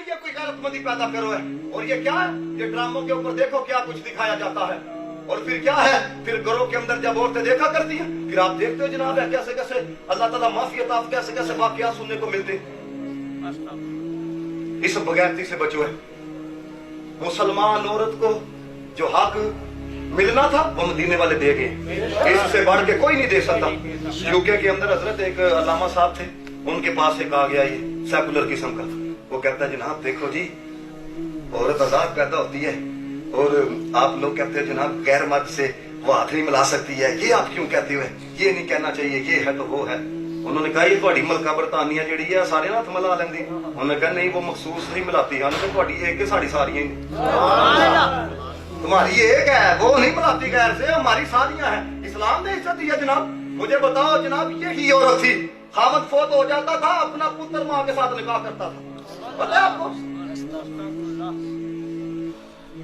ये कोई गैरतमंदी पैदा करो है। और ये क्या है, ये ड्रामों के ऊपर देखो क्या कुछ दिखाया जाता है। और फिर क्या है, फिर घरों के अंदर जब औरतें देखा करती हैं, फिर आप देखते हो जनाब है कैसे कैसे अल्लाह ताला माफी अता कैसे कैसे वाकयात सुनने को मिलते। इस बगैरती से बचो है। मुसलमान औरत को जो हक मिलना था वो मदीने वाले दे गए, इससे बढ़ के कोई नहीं दे सकता। यूके के अंदर हजरत एक अल्लामा साहब थे, उनके पास एक आ गया ये सेकुलर किस्म का, वो कहता है जनाब देखो जी औरत आजाद पैदा होती है और आप लोग कहते हैं जनाब गैर मर्द से वो हाथ नहीं मिला सकती है, ये आप क्यों कहते हो, ये नहीं कहना चाहिए, ये है तो वो है। उन्होंने कहा ये थोड़ी मलका बरतानिया जी है सारे हाथ मिला लेंदी। उन्होंने कहा नहीं वो मखसूस नहीं मिलाती, उन्होंने थोड़ी एक है साड़ी सारियां तुम्हारी एक है वो नहीं मिलाती गैर से, हमारी सारियां हैं। इस्लाम ने इज्जत दी है जनाब। मुझे बताओ जनाब यही औरत थी, खामद फोत हो जाता था अपना पुत्र माँ के साथ निकाह करता था, पता है आपको।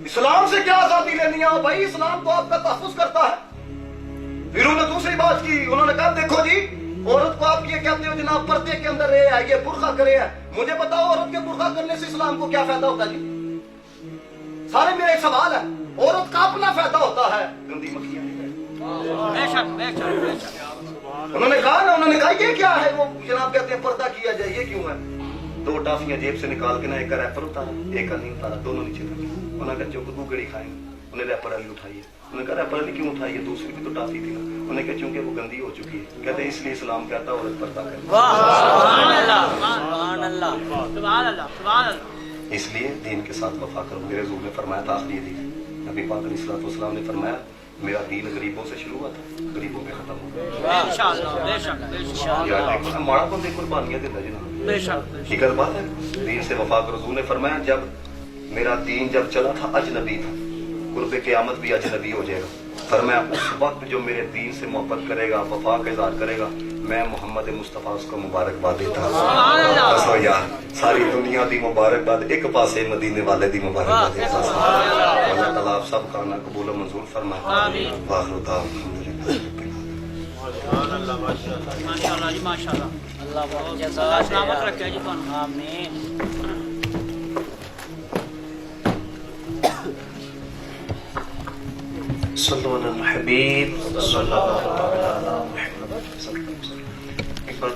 इस्लाम से क्या आजादी लेनी है भाई, इस्लाम तो आपका तहफ्फुज़ करता है। फिर उन्होंने दूसरी बात की, उन्होंने कहा देखो जी औरत को आप ये कहते हो जनाब पर्दे के अंदर रहे है, ये बुर्का करे है। मुझे बताओ औरत के बुर्का करने से इस्लाम को क्या फायदा होता है जी। सारे मेरे एक सवाल है, औरत का अपना फायदा होता है, गंदी मक्खियां। उन्होंने कहा ना, उन्होंने कहा ये क्या है, वो जनाब कहते हैं पर्दा किया जाए, ये क्यों है। दो टाफियां जेब से निकाल के ना एक का रैपर उतारा एक का नहीं उतारा, दोनों नीचे रखी। उन्होंने कहा जो तू गड़ी खाएंगे, उन्हें रैपर वाली उठाई है। उन्होंने कहा रैपर वाली क्यों उठाई है, दूसरी भी तो टाफी थी ना। उन्होंने कहा क्योंकि वो गंदी हो चुकी है। कहते इसलिए इस्लाम कहता है औरत पर्दा करे। इसलिए दीन के साथ वफा करो। मेरे हज़ूर ने फरमाया था आखिरी हदीस, नबी पाक अलैहिस्सलाम ने फरमाया मेरा दीन गरीबों से शुरू हुआ था, गरीबों पे खत्म होगा इंशाअल्लाह। माड़ा बंदे कुर्बानियां देता जनाब, ठीक बात है। दीन से वफा करो। हज़ूर ने फरमाया जब मेरा दीन जब चला था अजनबी था, कुर्बे क़यामत भी अजनबी हो जाएगा। फरमाया उस वक्त जो मेरे दीन से मोहब्बत करेगा, वफा का इज़हार करेगा, मैं मोहम्मद मुस्तफ़ा उसको मुबारकबाद देता हूं। बस यार सारी दुनिया दी मुबारकबाद एक पासे मदीने वाले दी मुबारकबाद देता हूं। अल्लाह ताला आप सब का ना कबूल और मंजूर फरमाए। आमीन। वाखिर दाअवाना अल्हम्दुलिल्लाह। माशाअल्लाह जी माशाअल्लाह। अल्लाह बहुत जज़ा सलामत रखे जी तुहानू। आमीन। सल्लल्लाहु अलैहि हबीब सल्लल्लाहु अलैहि वसल्लम। एक बार